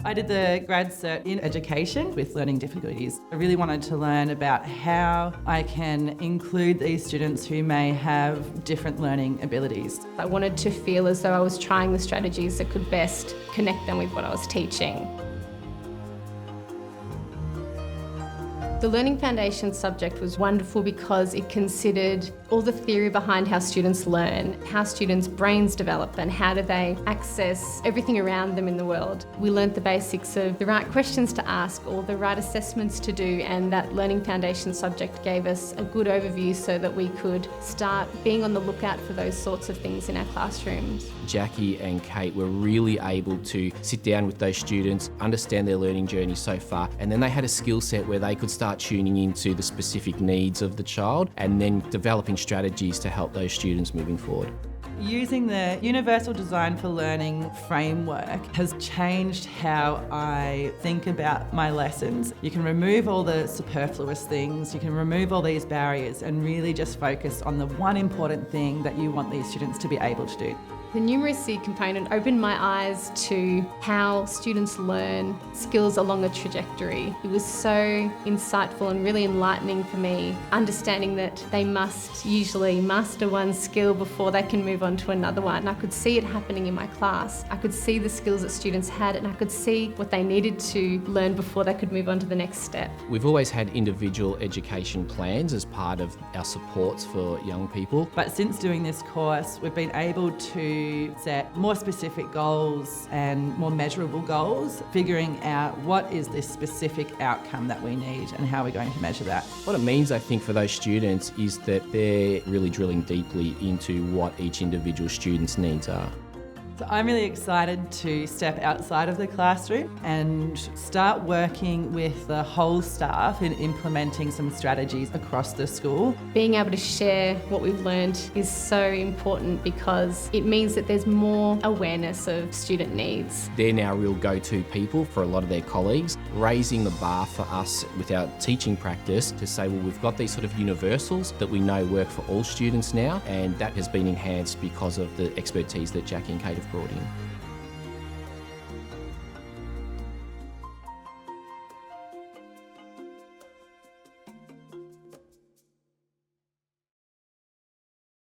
I did the grad cert in education with learning difficulties. I really wanted to learn about how I can include these students who may have different learning abilities. I wanted to feel as though I was trying the strategies that could best connect them with what I was teaching. The Learning Foundation subject was wonderful because it considered all the theory behind how students learn, how students' brains develop and how do they access everything around them in the world. We learnt the basics of the right questions to ask or the right assessments to do, and that Learning Foundation subject gave us a good overview so that we could start being on the lookout for those sorts of things in our classrooms. Jackie and Kate were really able to sit down with those students, understand their learning journey so far, and then they had a skill set where they could start tuning into the specific needs of the child and then developing strategies to help those students moving forward. Using the Universal Design for Learning framework has changed how I think about my lessons. You can remove all the superfluous things, you can remove all these barriers and really just focus on the one important thing that you want these students to be able to do. The numeracy component opened my eyes to how students learn skills along a trajectory. It was so insightful and really enlightening for me, understanding that they must usually master one skill before they can move on to another one. And I could see it happening in my class. I could see the skills that students had and I could see what they needed to learn before they could move on to the next step. We've always had individual education plans as part of our supports for young people. But since doing this course, we've been able to set more specific goals and more measurable goals, figuring out what is this specific outcome that we need and how we're going to measure that. What it means, I think, for those students is that they're really drilling deeply into what each individual student's needs are. So I'm really excited to step outside of the classroom and start working with the whole staff in implementing some strategies across the school. Being able to share what we've learned is so important because it means that there's more awareness of student needs. They're now real go-to people for a lot of their colleagues, raising the bar for us with our teaching practice to say, well, we've got these sort of universals that we know work for all students now, and that has been enhanced because of the expertise that Jackie and Kate have brought in.